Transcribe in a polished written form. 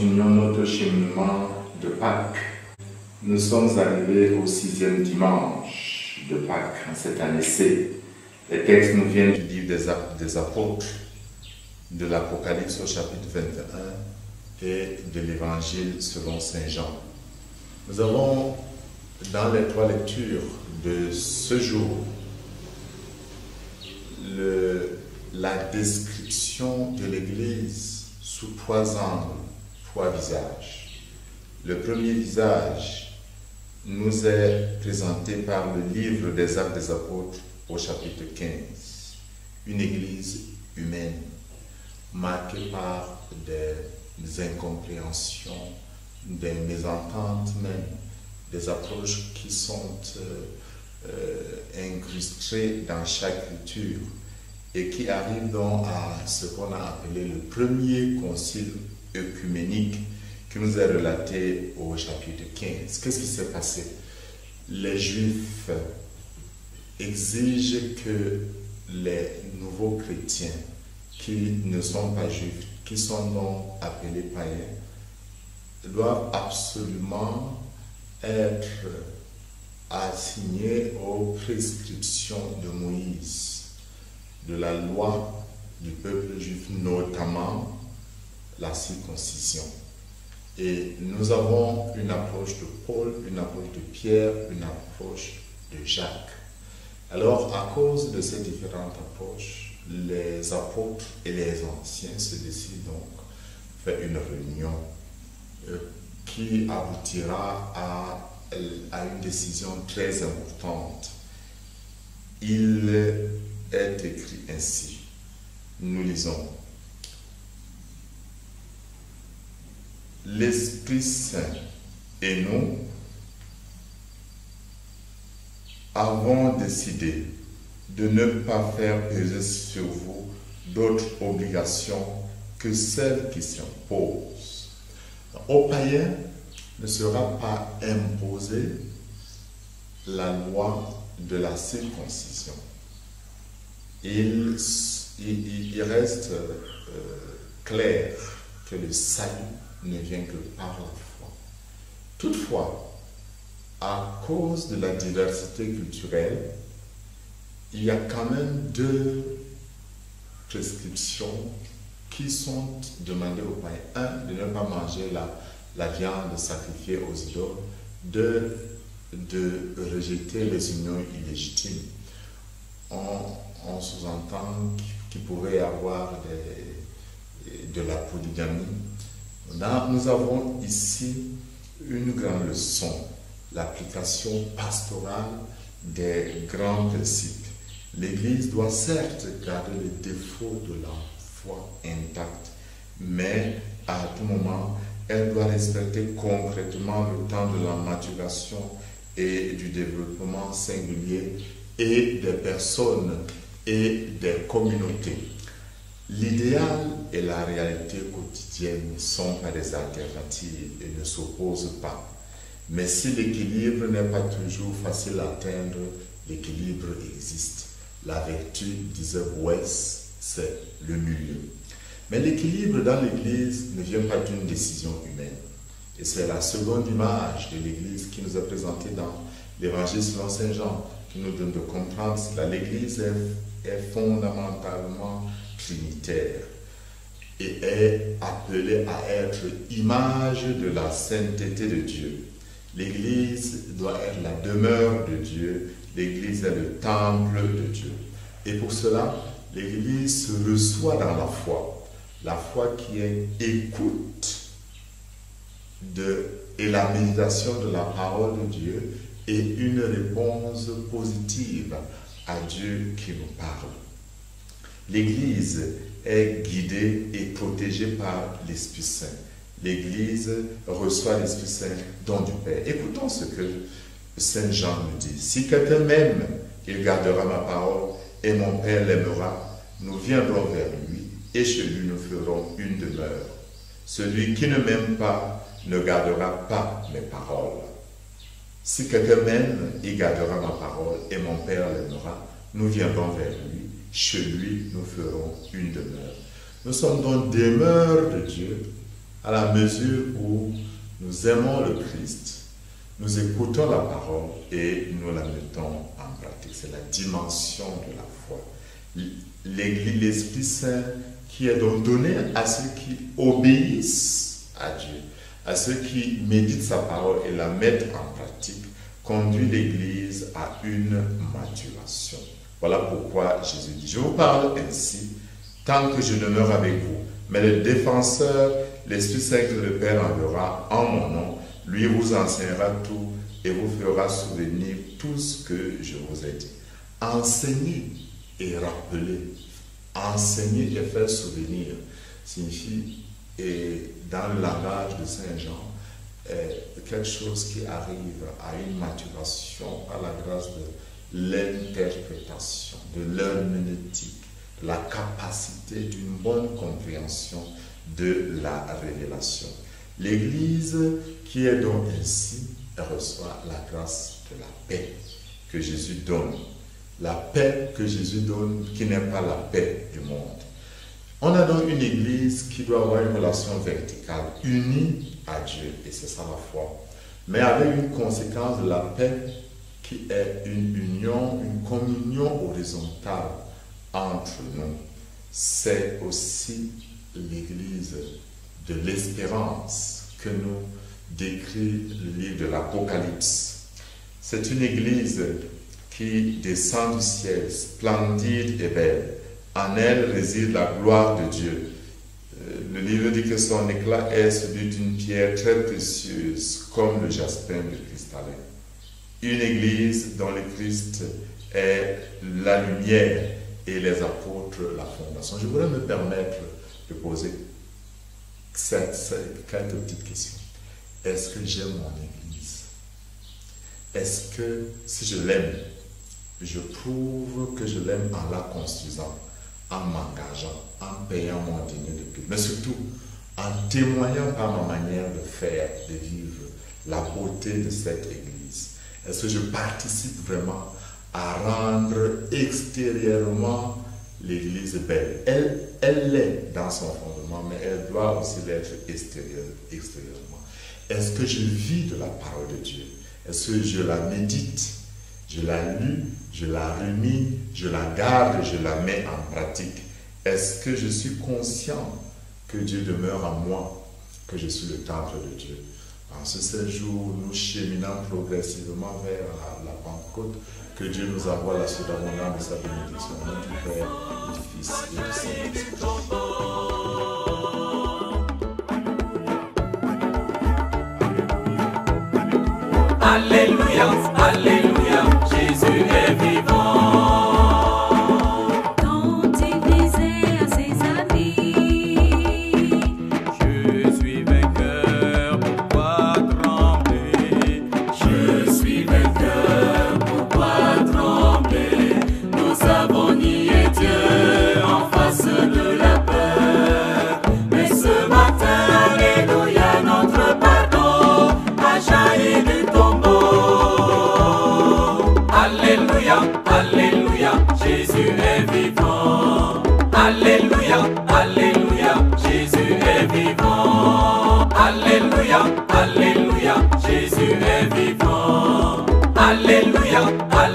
continuons notre cheminement de Pâques. Nous sommes arrivés au 6e dimanche de Pâques en cette année C. Les textes nous viennent du livre des Apôtres, de l'Apocalypse au chapitre 21 et de l'Évangile selon Saint Jean. Nous avons dans les trois lectures de ce jour la description de l'Église sous trois angles, trois visages. Le premier visage nous est présenté par le livre des Actes des Apôtres au chapitre 15. Une Église humaine, marquée par des incompréhensions, des mésententes même, des approches qui sont incrustées dans chaque culture et qui arrivent donc à ce qu'on a appelé le premier concile œcuménique qui nous est relaté au chapitre 15. Qu'est-ce qui s'est passé? Les Juifs exigent que les nouveaux chrétiens qui ne sont pas juifs, qui sont donc appelés païens, doivent absolument être assignés aux prescriptions de Moïse, de la loi du peuple juif, notamment la circoncision. Et nous avons une approche de Paul, une approche de Pierre, une approche de Jacques. Alors, à cause de ces différentes approches, les apôtres et les anciens se décident donc à faire une réunion qui aboutira à une décision très importante. Il est écrit ainsi. Nous lisons. L'Esprit Saint et nous avons décidé de ne pas faire peser sur vous d'autres obligations que celles qui s'imposent. Aux païens ne sera pas imposée la loi de la circoncision. Il reste clair que le salut ne vient que par la foi. Toutefois, à cause de la diversité culturelle, il y a quand même deux prescriptions qui sont demandées aux païens. Un, de ne pas manger la viande sacrifiée aux idoles. Deux, de rejeter les unions illégitimes. On sous-entend qu'il pourrait y avoir de la polygamie. Nous avons ici une grande leçon, l'application pastorale des grands principes. L'Église doit certes garder les défauts de la foi intacte, mais à tout moment, elle doit respecter concrètement le temps de la maturation et du développement singulier et des personnes et des communautés. L'idéal et la réalité quotidienne ne sont pas des alternatives et ne s'opposent pas. Mais si l'équilibre n'est pas toujours facile à atteindre, l'équilibre existe. La vertu, disait Boès, c'est le milieu. Mais l'équilibre dans l'Église ne vient pas d'une décision humaine. Et c'est la seconde image de l'Église qui nous est présentée dans l'Évangile selon Saint Jean, qui nous donne de comprendre que l'Église est fondamentalement trinitaire et est appelée à être image de la sainteté de Dieu. L'Église doit être la demeure de Dieu, l'Église est le temple de Dieu. Et pour cela, l'Église se reçoit dans la foi qui est écoute et la méditation de la parole de Dieu et une réponse positive à Dieu qui nous parle. L'Église est guidée et protégée par l'Esprit Saint. L'Église reçoit l'Esprit Saint don du Père. Écoutons ce que Saint Jean nous dit. Si quelqu'un m'aime, il gardera ma parole et mon Père l'aimera. Nous viendrons vers lui et chez lui nous ferons une demeure. Celui qui ne m'aime pas ne gardera pas mes paroles. Si quelqu'un m'aime, il gardera ma parole et mon Père l'aimera. Nous viendrons vers lui. Chez lui, nous ferons une demeure. Nous sommes donc demeure de Dieu à la mesure où nous aimons le Christ, nous écoutons la parole et nous la mettons en pratique. C'est la dimension de la foi. L'Église, l'Esprit Saint qui est donc donné à ceux qui obéissent à Dieu, à ceux qui méditent sa parole et la mettent en pratique, conduit l'Église à une maturation. Voilà pourquoi Jésus dit, je vous parle ainsi, tant que je demeure avec vous. Mais le défenseur, l'Esprit Saint que le Père enverra en mon nom, lui vous enseignera tout et vous fera souvenir tout ce que je vous ai dit. Enseigner et rappeler, enseigner et faire souvenir signifie, et dans le langage de Saint Jean, quelque chose qui arrive à une maturation par la grâce de l'interprétation, de l'herméneutique, la capacité d'une bonne compréhension de la révélation. L'Église qui est donc ainsi reçoit la grâce de la paix que Jésus donne. La paix que Jésus donne, qui n'est pas la paix du monde. On a donc une Église qui doit avoir une relation verticale, unie à Dieu, et c'est ça la foi. Mais avec une conséquence de la paix qui est une union, une communion horizontale entre nous. C'est aussi l'Église de l'espérance que nous décrit le livre de l'Apocalypse. C'est une Église qui descend du ciel, splendide et belle. En elle réside la gloire de Dieu. Le livre dit que son éclat est celui d'une pierre très précieuse, comme le jaspin de cristallin. Une Église dont le Christ est la lumière et les apôtres la fondation. Je voudrais me permettre de poser quelques petites questions. Est-ce que j'aime mon Église? Est-ce que si je l'aime, je prouve que je l'aime en la construisant, en m'engageant, en payant mon dîner de culte, mais surtout en témoignant par ma manière de faire, de vivre, la beauté de cette Église? Est-ce que je participe vraiment à rendre extérieurement l'Église belle? Elle l'est dans son fondement, mais elle doit aussi l'être extérieurement. Est-ce que je vis de la parole de Dieu? Est-ce que je la médite? Je la lis, je la rumine, je la garde, je la mets en pratique. Est-ce que je suis conscient que Dieu demeure en moi, que je suis le temple de Dieu? En ce séjour, nous cheminons progressivement vers la Pentecôte, que Dieu nous envoie la suite abondante de sa bénédiction. Au nom du Père, du Fils et du Saint-Esprit. Alléluia, Alléluia, Jésus est vivant. Quand il disait à ses amis, Je suis vainqueur, pourquoi trembler? je suis vainqueur, pourquoi trembler? Nous avons nié Dieu en face de la peur. Mais ce matin, Alléluia, notre pardon a jailli du tombeau. Alléluia, Alléluia, Jésus est vivant. Alléluia, Alléluia, Jésus est vivant. Alléluia, Alléluia, Jésus est vivant. Alléluia, Alléluia.